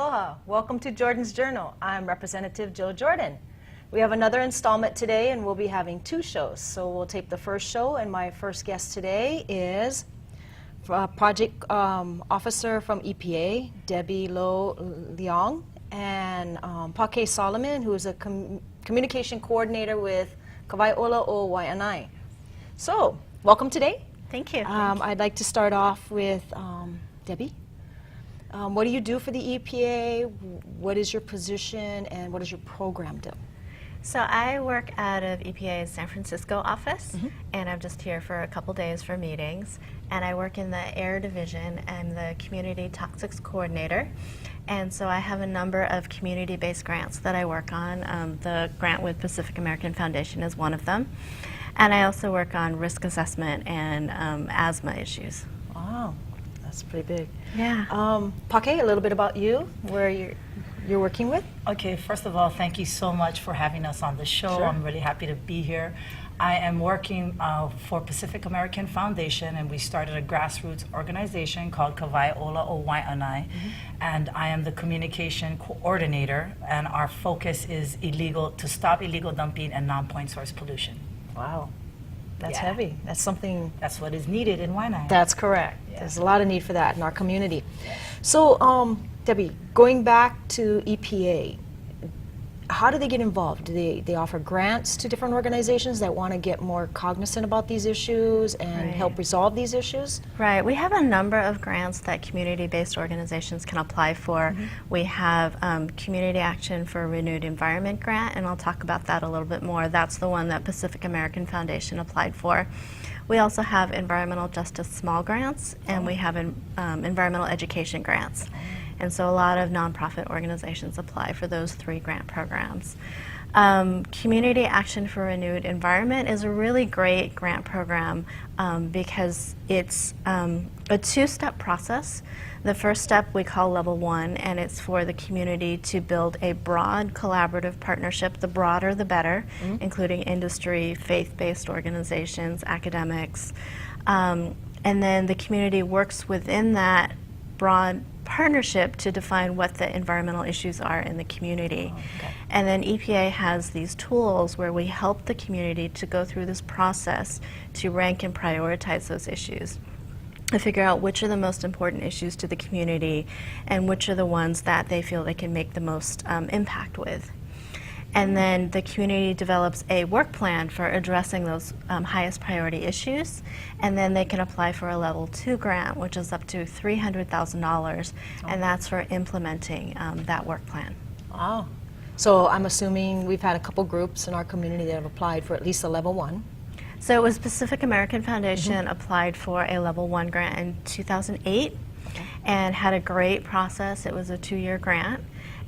Aloha. Welcome to Jordan's Journal. I'm Representative Jill Jordan. We have another installment today, and we'll be having two shows. So we'll tape the first show, and my first guest today is Project Officer from EPA, Debbie Lowe Lian, and Pake Salmon, who is a Communication Coordinator with Wai Ola o Waianae. So, welcome today. Thank you. I'd like to start off with Debbie. What do you do for the EPA? What is your position, and what does your program do? So I work out of EPA's San Francisco office, and I'm just here for a couple days for meetings. And I work in the Air Division. I'm the Community Toxics Coordinator. And so I have a number of community-based grants that I work on. The grant with Pacific American Foundation is one of them. And I also work on risk assessment and asthma issues. Wow, that's pretty big. Yeah. Pake, a little bit about you, where you're working with. Okay, first of all, thank you so much for having us on the show. Sure. I'm really happy to be here. I am working for Pacific American Foundation, and we started a grassroots organization called Wai Ola o Waianae, and I am the communication coordinator, and our focus is to stop illegal dumping and non-point source pollution. Wow, that's Yeah. heavy. That's something. That's what is needed in Waianae. That's correct. Yeah. There's a lot of need for that in our community. So, Debbie, going back to EPA, how do they get involved? Do they offer grants to different organizations that want to get more cognizant about these issues and Right. help resolve these issues? Right. We have a number of grants that community-based organizations can apply for. We have Community Action for a Renewed Environment grant, and I'll talk about that a little bit more. That's the one that Pacific American Foundation applied for. We also have Environmental Justice Small Grants, and we have Environmental Education Grants. And so a lot of nonprofit organizations apply for those three grant programs. Community Action for Renewed Environment is a really great grant program because it's a two-step process. The first step we call Level 1, and it's for the community to build a broad collaborative partnership, the broader the better, including industry, faith-based organizations, academics. And then the community works within that broad partnership to define what the environmental issues are in the community. And then EPA has these tools where we help the community to go through this process to rank and prioritize those issues, to figure out which are the most important issues to the community and which are the ones that they feel they can make the most impact with. And then the community develops a work plan for addressing those highest priority issues, and then they can apply for a Level 2 grant, which is up to $300,000, and that's for implementing that work plan. Wow. So I'm assuming we've had a couple groups in our community that have applied for at least a Level 1. So it was Pacific American Foundation applied for a Level 1 grant in 2008 and had a great process. It was a 2-year grant.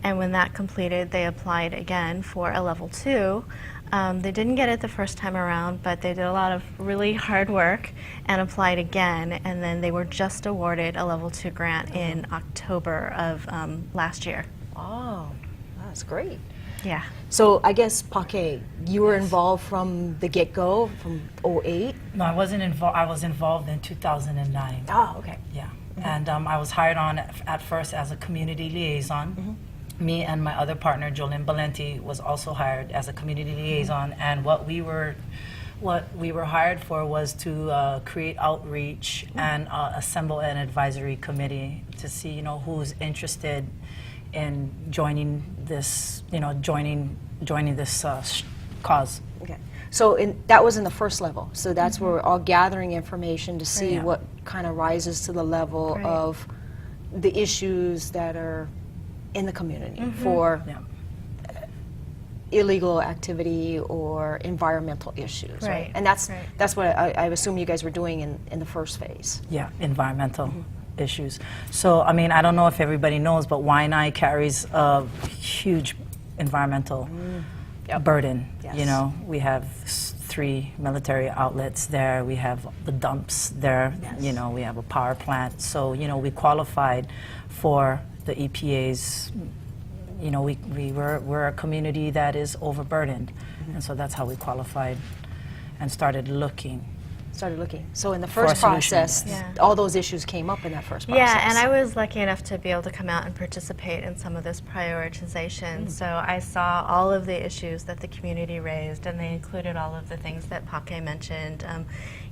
And when that completed, they applied again for a Level 2. They didn't get it the first time around, but they did a lot of really hard work and applied again, and then they were just awarded a Level 2 grant in October of last year. Wow, that's great. Yeah. So I guess, Pake, you were involved from the get-go, from '08? No, I wasn't involved. I was involved in 2009. Oh, okay. Yeah, and I was hired on at first as a community liaison. Me and my other partner, Jolene Valenti, was also hired as a community liaison, and what we were hired for was to create outreach and assemble an advisory committee to see, who's interested in joining this, joining this cause. Okay. So that was in the first level. So that's where we're all gathering information to see what kind of rises to the level of the issues that are in the community for illegal activity or environmental issues, right? And that's what I assume you guys were doing in the first phase. Yeah, environmental issues. So, I mean, I don't know if everybody knows, but Waianae carries a huge environmental burden. Yes. We have 3 military outlets there. We have the dumps there. Yes. We have a power plant. So, we qualified for the EPA's, we're a community that is overburdened. And so that's how we qualified and started looking. started looking. So in the For a first solution, process, yes. all those issues came up in that first process. Yeah, and I was lucky enough to be able to come out and participate in some of this prioritization. So I saw all of the issues that the community raised, and they included all of the things that Pake mentioned.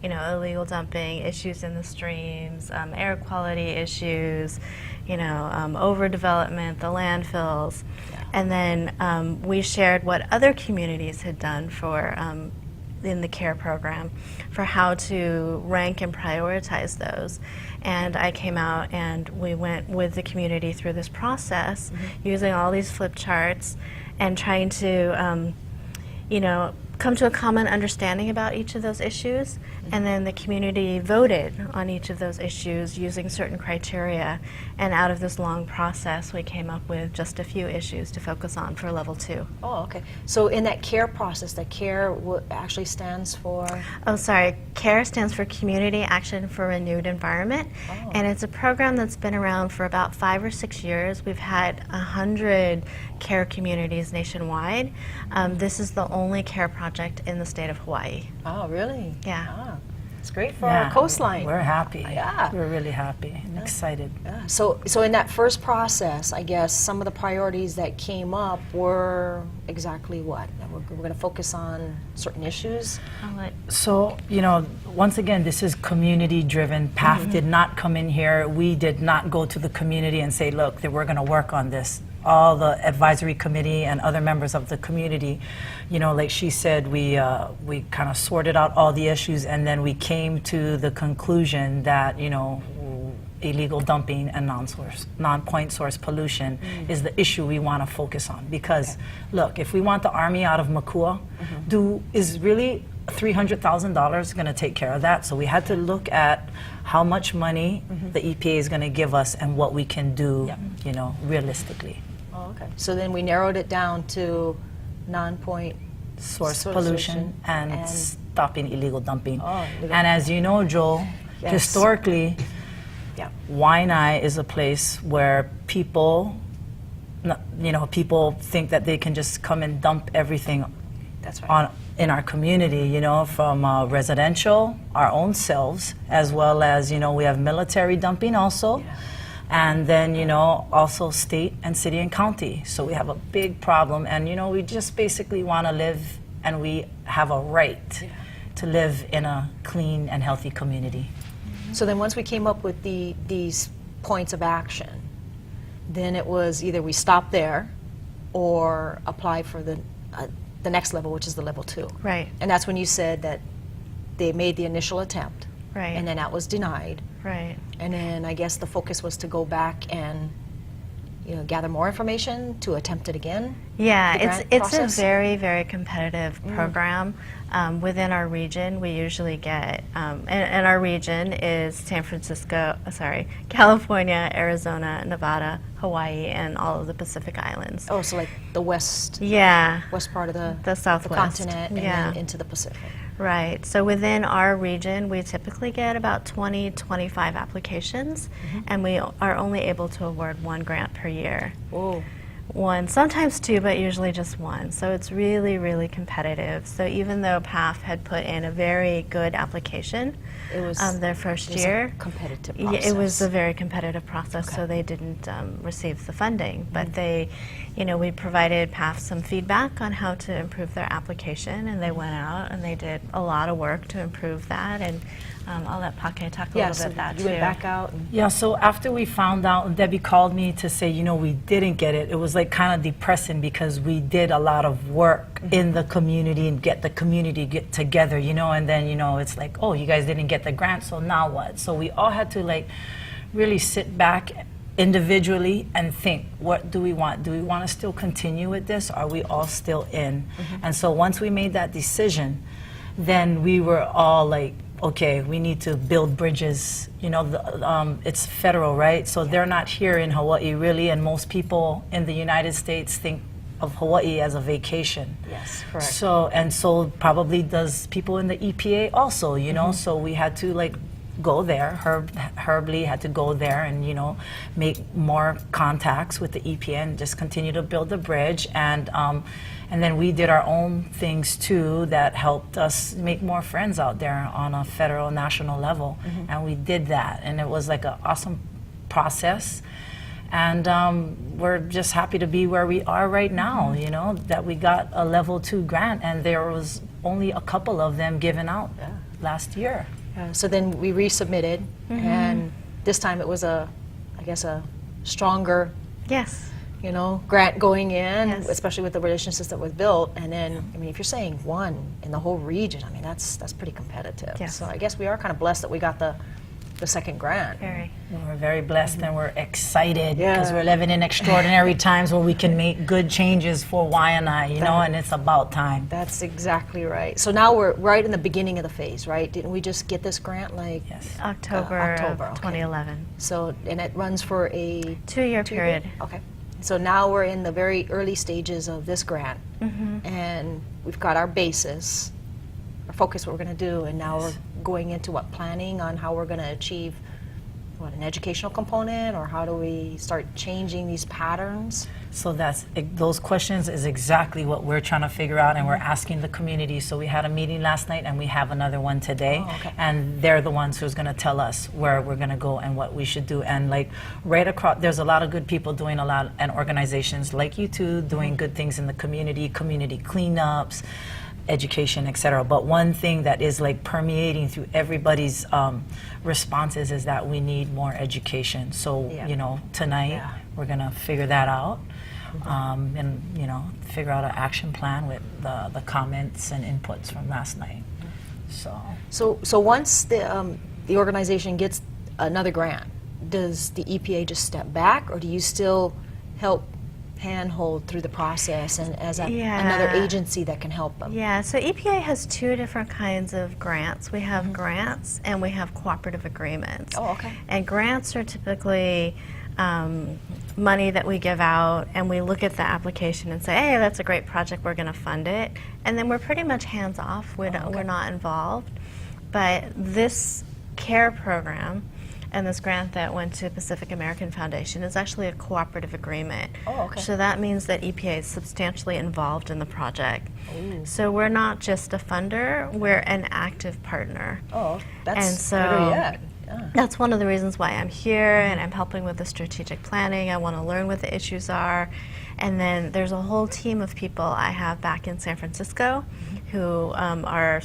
You know, illegal dumping, issues in the streams, air quality issues, you know, overdevelopment, the landfills. And then we shared what other communities had done for in the CARE program for how to rank and prioritize those. And I came out and we went with the community through this process using all these flip charts and trying to, you know, come to a common understanding about each of those issues. And then the community voted on each of those issues using certain criteria. And out of this long process, we came up with just a few issues to focus on for level 2. Oh, okay. So in that CARE process, that CARE actually stands for? Oh, sorry. CARE stands for Community Action for Renewed Environment. Oh. And it's a program that's been around for about 5 or 6 years. We've had 100 CARE communities nationwide. This is the only CARE project in the state of Hawaii. Oh, really? Yeah. Ah, it's great for our coastline. We're happy. Yeah. We're really happy and excited. Yeah. So in that first process, I guess some of the priorities that came up were exactly what? That we're going to focus on certain issues? I'll let So, you know, once again, this is community-driven. PAF did not come in here. We did not go to the community and say, look, that we're going to work on this. All the advisory committee and other members of the community, you know, like she said, we kind of sorted out all the issues, and then we came to the conclusion that, you know, illegal dumping and non-point source pollution is the issue we want to focus on. Because, look, if we want the Army out of Makua, is really $300,000 going to take care of that? So we had to look at how much money the EPA is going to give us and what we can do, you know, realistically. Oh, okay. So then we narrowed it down to non-point Source pollution and stopping illegal dumping. Oh, illegal and as you know, Joel, Yes. historically, Yeah. Waianae is a place where people, you know, people think that they can just come and dump everything That's right. on in our community, you know, from residential, our own selves, as well as, you know, we have military dumping also. Yeah. And then, you know, also state and city and county. So we have a big problem, and, you know, we just basically want to live, and we have a right to live in a clean and healthy community. So then once we came up with these points of action, then it was either we stop there or apply for the next level, which is the level 2. Right, And that's when you said that they made the initial attempt, right, and then that was denied. right. And then I guess the focus was to go back and, you know, gather more information to attempt it again. Yeah, the grant it's a process? very, very competitive program. Within our region, we usually get, and our region is California, Arizona, Nevada, Hawaii, and all of the Pacific Islands. Oh, so like the west Yeah, part of the Southwest. continent and Yeah. then into the Pacific. Right. So within our region, we typically get about 20, 25 applications, and we are only able to award 1 grant per year. Whoa. 1, sometimes 2, but usually just 1. So it's really, really competitive. So even though PAF had put in a very good application It was their first it was year, a competitive yeah, process. it was a very competitive process, Okay. so they didn't receive the funding. But they, you know, we provided PAF some feedback on how to improve their application, and they went out and they did a lot of work to improve that. And I'll let Pake talk a Yeah, little so bit about that you too. went back out and Yeah, so after we found out, Debbie called me to say, you know, we didn't get it. It was like kind of depressing because we did a lot of work in the community and get the community get together, you know, and then, you know, it's like, oh, you guys didn't get the grant, so now what? So we all had to like really sit back individually and think, what do we want? Do we want to still continue with this? Are we all still in? And so once we made that decision, then we were all like, okay, we need to build bridges. You know, it's federal, right? So they're not here in Hawaii really, and most people in the United States think of Hawaii as a vacation. yes, correct. So, and so probably does people in the EPA also, you know? So we had to like go there. Herb Lee had to go there and, you know, make more contacts with the EPA and just continue to build the bridge. And then we did our own things too that helped us make more friends out there on a federal, national level. And we did that, and it was like an awesome process. And we're just happy to be where we are right now, you know, that we got a level 2 grant, and there was only a couple of them given out last year. So then we resubmitted, and this time it was I guess a stronger, Yes. you know, grant going in, Yes. especially with the relationships that was built. And then, I mean, if you're saying 1 in the whole region, I mean, that's pretty competitive. Yes. So I guess we are kind of blessed that we got the second grant. Very. We're very blessed and we're excited Yeah. because we're living in extraordinary times where we can make good changes for Waianae, you know, and it's about time. That's exactly right. So now we're right in the beginning of the phase, right? Didn't we just get this grant like? Yes. October, October, of okay. 2011. So, and it runs for a 2-year 2-year period. Okay. So now we're in the very early stages of this grant, and we've got our basis, our focus, what we're going to do, and now we're going into planning on how we're going to achieve an educational component, or how do we start changing these patterns? So those questions is exactly what we're trying to figure out, and we're asking the community. So we had a meeting last night, and we have another one today. Oh, okay. And they're the ones who's going to tell us where we're going to go and what we should do. And like right across, there's a lot of good people doing a lot, and organizations like you two doing good things in the community cleanups, education, etc. But one thing that is like permeating through everybody's responses is that we need more education. So, you know, tonight we're going to figure that out, and, you know, figure out an action plan with the comments and inputs from last night. So once the organization gets another grant, does the EPA just step back, or do you still help handhold through the process and as another agency that can help them? Yeah, so EPA has 2 different kinds of grants. We have grants and we have cooperative agreements. Oh, okay. And grants are typically money that we give out, and we look at the application and say, hey, that's a great project, we're going to fund it. And then we're pretty much hands off, we're not involved. But this CARE program and this grant that went to Pacific American Foundation is actually a cooperative agreement. Oh, okay. So that means that EPA is substantially involved in the project. Ooh. So we're not just a funder, we're an active partner. Oh, that's And so better yet. Yeah. that's one of the reasons why I'm here, and I'm helping with the strategic planning. I want to learn what the issues are. And then there's a whole team of people I have back in San Francisco who are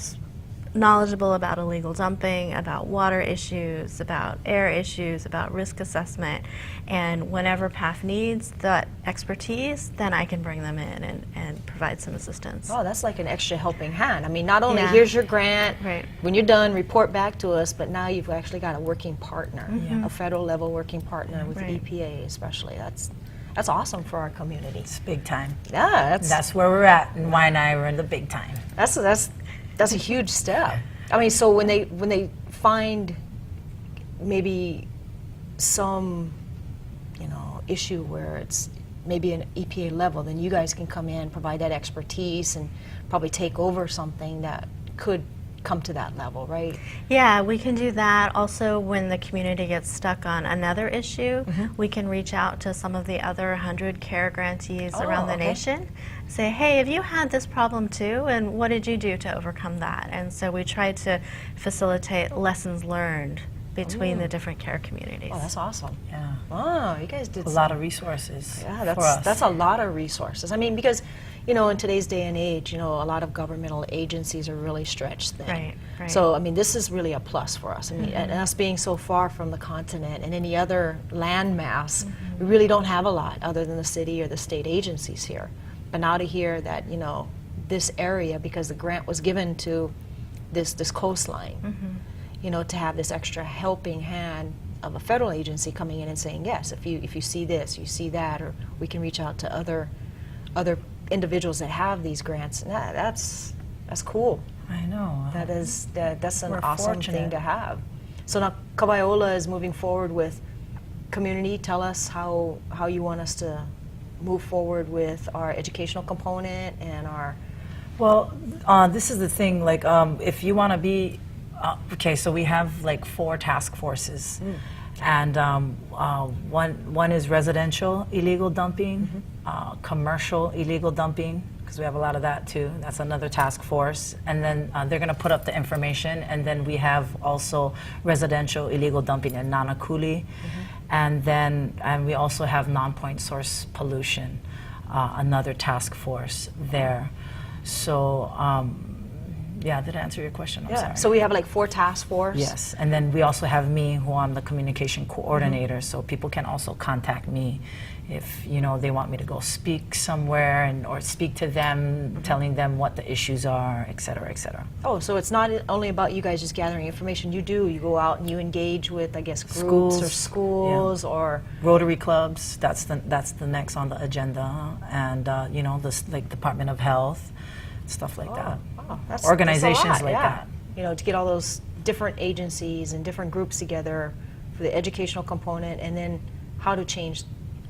knowledgeable about illegal dumping, about water issues, about air issues, about risk assessment. And whenever PAF needs that expertise, then I can bring them in and provide some assistance. Oh, that's like an extra helping hand. I mean, not only Yeah. here's your grant, Right. when you're done, report back to us, but now you've actually got a working partner, a federal level working partner with Right. EPA especially. That's awesome for our community. It's big time. Yeah, That's where we're at in Waianae. We're in the big time. that's a huge step. I mean, so when they find maybe some, you know, issue where it's maybe an EPA level, then you guys can come in, provide that expertise, and probably take over something that could come to that level, right? Yeah, we can do that. Also, when the community gets stuck on another issue, we can reach out to some of the other 100 CARE grantees around the nation. Say, hey, have you had this problem too? And what did you do to overcome that? And so we try to facilitate lessons learned between the different CARE communities. Oh, that's awesome. Yeah. Oh, you guys did A lot of resources Yeah, for us. that's a lot of resources. I mean, because, you know, in today's day and age, you know, a lot of governmental agencies are really stretched thin. Right, right. So, I mean, this is really a plus for us. I mean, and us being so far from the continent and any other land mass, we really don't have a lot other than the city or the state agencies here. But now to hear that, you know, this area, because the grant was given to this coastline, you know, to have this extra helping hand of a federal agency coming in and saying, yes, if you see this, you see that, or we can reach out to other individuals that have these grants. That's cool. I know. That's an We're awesome fortunate. thing to have. So now Wai Ola is moving forward with community. Tell us how you want us to move forward with our educational component and our. Well, this is the thing, like, if you want to be Okay, so we have like 4 task forces, and one is residential illegal dumping, commercial illegal dumping, because we have a lot of that too. That's another task force, and then they're going to put up the information, and then we have also residential illegal dumping in Nanakuli, and we also have non-point source pollution, another task force there. So. Yeah, did I answer your question? I'm sorry. So we have like 4 task force. Yes, and then we also have me, who I'm the communication coordinator. So people can also contact me if they want me to go speak somewhere or speak to them, telling them what the issues are, et cetera, et cetera. Oh, so it's not only about you guys just gathering information. You go out and you engage with, I guess, groups or schools or Rotary clubs. That's the next on the agenda, and this like Department of Health, stuff like that. That's Organizations a lot, like that. To get all those different agencies and different groups together for the educational component, and then how to change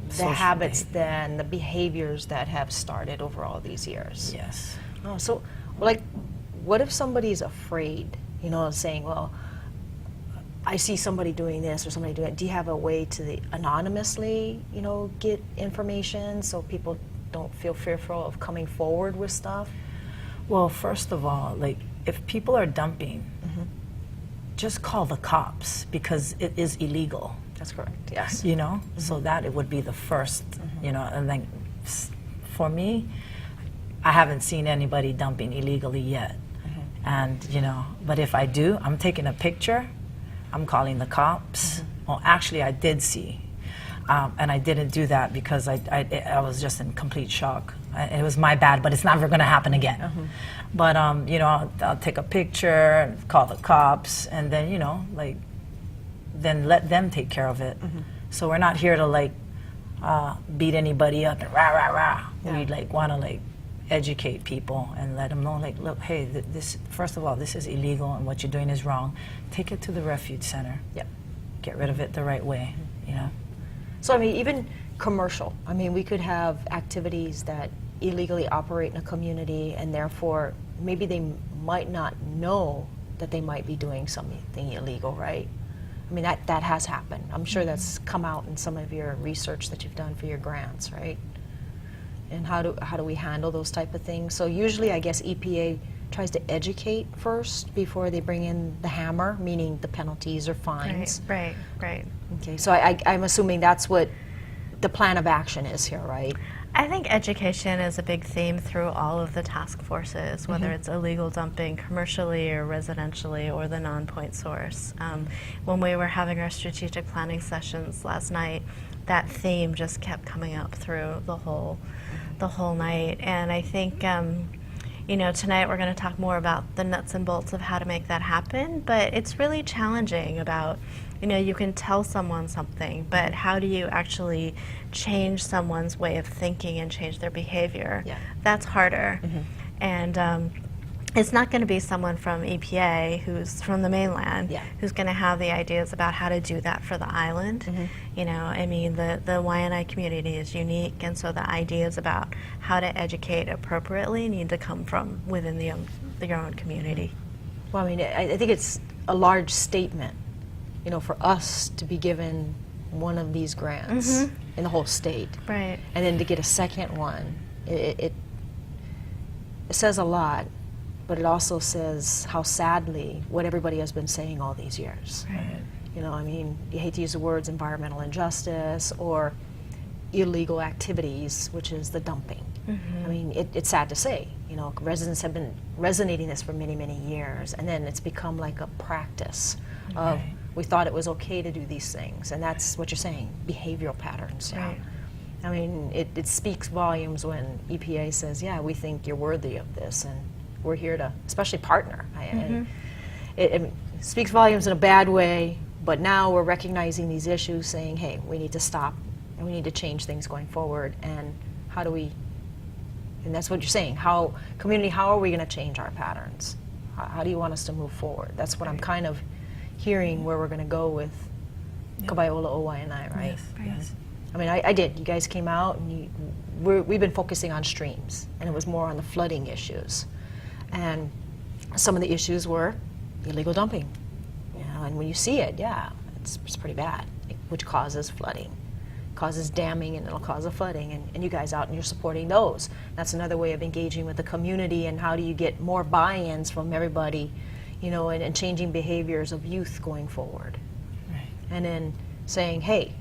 the Social habits, behavior. then the behaviors that have started over all these years. Yes. Oh, so, like, what if somebody's afraid, saying, well, I see somebody doing this or somebody doing it. Do you have a way to anonymously, get information so people don't feel fearful of coming forward with stuff? Well, first of all, like, if people are dumping, just call the cops, because it is illegal. That's correct, yes. So that it would be the first, and then for me, I haven't seen anybody dumping illegally yet. And, but if I do, I'm taking a picture, I'm calling the cops. Well, actually, I did see. And I didn't do that because I was just in complete shock. It was my bad, but it's never going to happen again. But I'll take a picture, call the cops, and then then let them take care of it. So we're not here to beat anybody up and rah rah rah. We want to educate people and let them know, look, hey, this first of all, this is illegal and what you're doing is wrong. Take it to the refuge center. Get rid of it the right way. So, I mean, even commercial. I mean, we could have activities that illegally operate in a community, and therefore maybe they might not know that they might be doing something illegal, right? I mean, that has happened. I'm sure that's come out in some of your research that you've done for your grants, right? And how do we handle those type of things? So usually, I guess EPA tries to educate first before they bring in the hammer, meaning the penalties or fines. Right. Okay, so I'm assuming that's what the plan of action is here, right? I think education is a big theme through all of the task forces, whether it's illegal dumping commercially or residentially or the non-point source. When we were having our strategic planning sessions last night, that theme just kept coming up through the whole night. And I think tonight we're going to talk more about the nuts and bolts of how to make that happen, but it's really challenging about, you can tell someone something, but how do you actually change someone's way of thinking and change their behavior? That's harder. And it's not going to be someone from EPA who's from the mainland who's going to have the ideas about how to do that for the island. I mean, the Waianae community is unique, and so the ideas about how to educate appropriately need to come from within your own community. Well, I mean, I think it's a large statement, for us to be given one of these grants in the whole state. Right. And then to get a second one, it says a lot, but it also says how sadly what everybody has been saying all these years. Right. I mean, you hate to use the words environmental injustice or illegal activities, which is the dumping. I mean, it's sad to say, residents have been resonating this for many, many years, and then it's become like a practice of, we thought it was okay to do these things, and that's what you're saying, behavioral patterns. Right. I mean, it speaks volumes when EPA says, we think you're worthy of this, and we're here to, especially partner. It speaks volumes in a bad way, but now we're recognizing these issues, saying, hey, we need to stop, and we need to change things going forward, and how do we, and that's what you're saying, how are we going to change our patterns? How do you want us to move forward? That's what I'm kind of hearing where we're going to go with Wai Ola o Waianae, right? Yes. I mean, I did. You guys came out, and we've been focusing on streams, and it was more on the flooding issues. And some of the issues were illegal dumping. You know, and when you see it, yeah, it's pretty bad, which causes flooding, causes damming, and it'll cause a flooding. And you guys out and you're supporting those. That's another way of engaging with the community, and how do you get more buy-ins from everybody, you know, and changing behaviors of youth going forward. Right. And then saying, hey,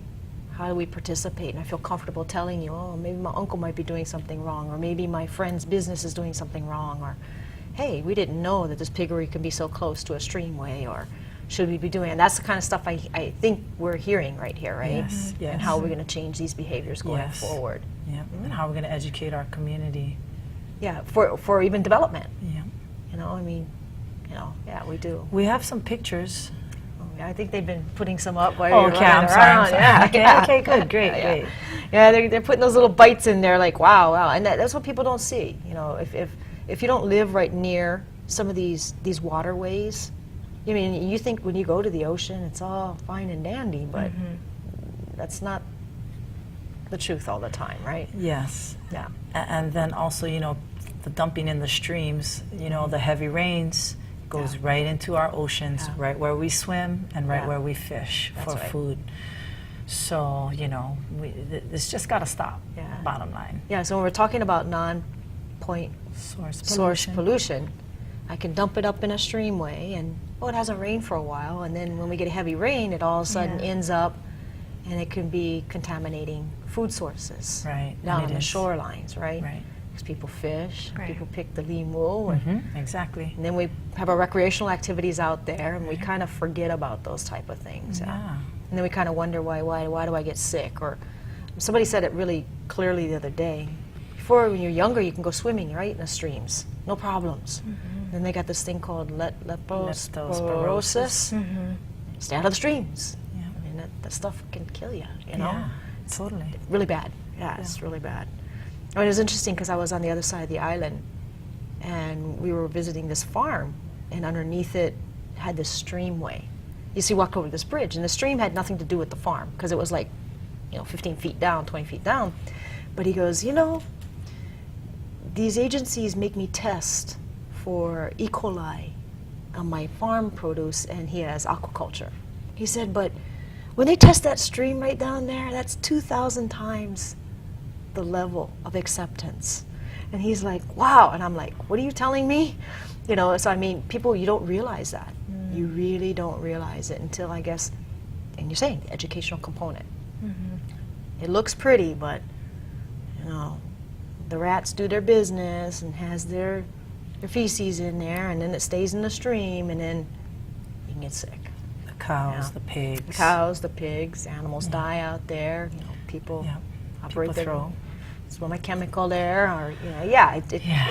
how do we participate? And I feel comfortable telling you, oh, maybe my uncle might be doing something wrong, or maybe my friend's business is doing something wrong, or hey, we didn't know that this piggery can be so close to a streamway, or should we be doing? And that's the kind of stuff I think we're hearing right here, right? Yes, yes. And how we're going to change these behaviors going Yes. forward. Yeah. And how we're going to educate our community. Yeah, for even development. Yeah. You know, I mean, you know, yeah, we do. We have some pictures. I think they've been putting some up while Oh, you're okay, running I'm sorry, I'm around. sorry. Yeah, Okay, yeah. okay, good, great, Yeah, great. Yeah, they're putting those little bites in there, like wow, wow, and that's what people don't see. You know, if you don't live right near some of these waterways, I mean, you think when you go to the ocean, it's all fine and dandy, but that's not the truth all the time, right? Yes. Yeah. And then also, you know, the dumping in the streams, you know, the heavy rains goes right into our oceans, Yeah. right where we swim and right Yeah. where we fish That's for right. food. So, you know, this just got to stop, Yeah. bottom line. Yeah, so when we're talking about non-point source pollution, I can dump it up in a streamway, and it hasn't rained for a while, and then when we get a heavy rain, it all of a sudden ends up, and it can be contaminating food sources Right, down and on it the is. shorelines, right? Right. Because people fish, Right. people pick the lean wool, and Exactly. then we have our recreational activities out there, and we kind of forget about those type of things. Yeah. And then we kind of wonder why do I get sick? Or somebody said it really clearly the other day. Before, when you're younger, you can go swimming right in the streams, no problems. Then they got this thing called leptospirosis. Stay out of the streams. Yeah. I mean, that stuff can kill you. You know, Yeah, totally. really bad. Yeah, it's really bad. I mean, it was interesting because I was on the other side of the island, and we were visiting this farm, and underneath it had this streamway. You see, walk over this bridge, and the stream had nothing to do with the farm because it was like, 15 feet down, 20 feet down. But he goes, these agencies make me test for E. coli on my farm produce, and he has aquaculture. He said, but when they test that stream right down there, that's 2,000 times the level of acceptance. And he's like, wow. And I'm like, what are you telling me? So I mean, people, you don't realize that. You really don't realize it until, I guess, and you're saying the educational component. It looks pretty, but, the rats do their business and has their feces in there, and then it stays in the stream, and then you can get sick. The cows, Yeah. the pigs. The cows, the pigs, animals die out there. People Yeah. operate People their throw. swim a chemical there, or it Yeah,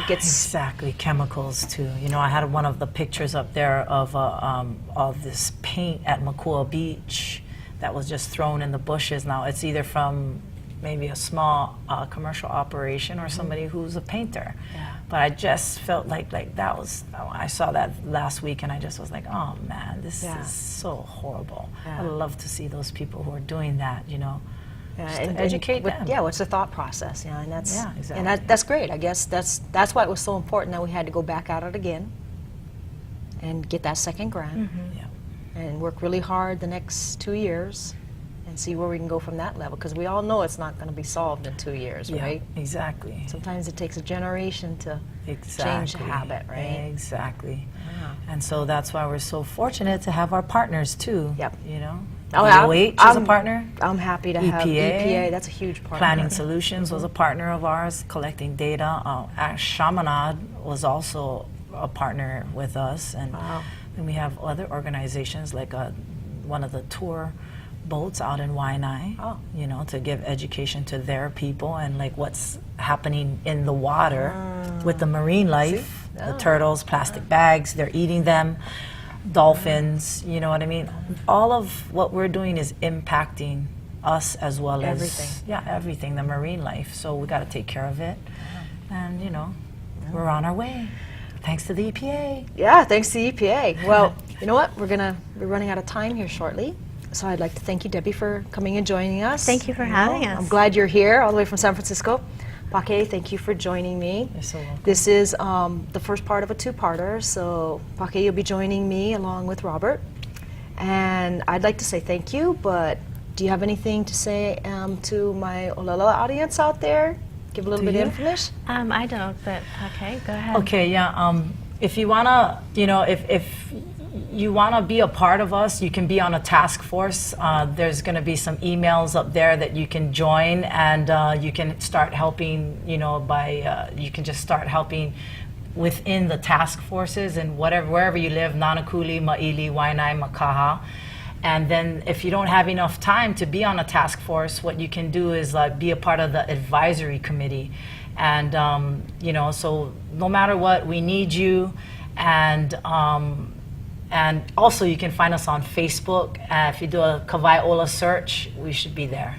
gets exactly. Chemicals too. I had one of the pictures up there of this paint at Makua Beach that was just thrown in the bushes. Now it's either from maybe a small commercial operation or somebody who's a painter. Yeah. But I just felt like that was. I saw that last week, and I just was like, oh man, this Yeah. is so horrible. Yeah. I'd love to see those people who are doing that. Yeah, Just to educate them. Yeah, what's the thought process? And that's Yeah, exactly. and that's great. I guess that's why it was so important that we had to go back at it again and get that second grant Yeah. and work really hard the next 2 years and see where we can go from that level, because we all know it's not going to be solved in 2 years, Yeah, right? exactly. Sometimes it takes a generation to change the habit, right? Exactly. And so that's why we're so fortunate to have our partners too. Yep. DOH is a I'm- partner. I'm happy to have EPA. EPA. That's a huge part. Planning Solutions was a partner of ours, collecting data. Chaminade was also a partner with us, and Wow. then we have other organizations like one of the tour boats out in Waianae, Oh. to give education to their people and like what's happening in the water with the marine life, the turtles, plastic bags, they're eating them, dolphins, you know what I mean? All of what we're doing is impacting us as well as Everything. everything, the marine life. So we got to take care of it, and we're on our way. Thanks to the EPA. Yeah, thanks to the EPA. Well, you know what? We're running out of time here shortly. So I'd like to thank you, Debbie, for coming and joining us. Thank you for having us. I'm glad you're here, all the way from San Francisco. Pake, thank you for joining me. You're so welcome. This is the first part of a two-parter, so Pake, you'll be joining me along with Robert. And I'd like to say thank you, but do you have anything to say to my Olala audience out there? Give a little bit of information? I don't, but okay, go ahead. Okay, yeah. If you wanna, if you wanna be a part of us, you can be on a task force. There's gonna be some emails up there that you can join, and you can start helping. You can just start helping within the task forces and wherever you live, Nanakuli, Ma'ili, Waianae, Makaha. And then if you don't have enough time to be on a task force, what you can do is be a part of the advisory committee. And, so no matter what, we need you. And also you can find us on Facebook. If you do a Wai Ola search, we should be there.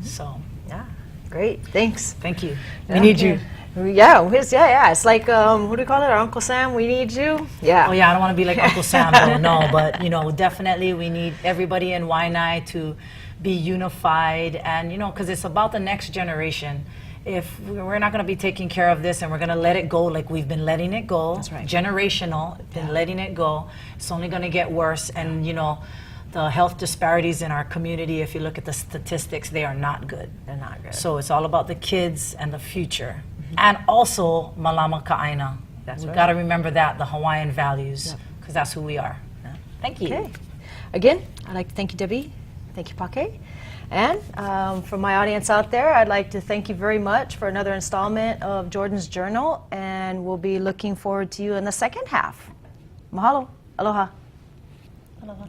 So, Yeah, great, thanks. thank you. Yeah. We need you. Yeah, it's like, what do you call it, our Uncle Sam, we need you? Yeah. Oh yeah, I don't want to be like Uncle Sam, though, no, but definitely we need everybody in Waianae to be unified, and because it's about the next generation. If we're not going to be taking care of this and we're going to let it go like we've been letting it go, That's right. generational, been letting it go, it's only going to get worse. And the health disparities in our community, if you look at the statistics, they are not good. They're not good. So it's all about the kids and the future. And also Malama Ka'aina. That's We've right. got to remember that, the Hawaiian values, because that's who we are. Thank you. Okay. Again, I'd like to thank you, Debbie. Thank you, Pake. And from my audience out there, I'd like to thank you very much for another installment of Jordan's Journal, and we'll be looking forward to you in the second half. Mahalo. Aloha. Aloha.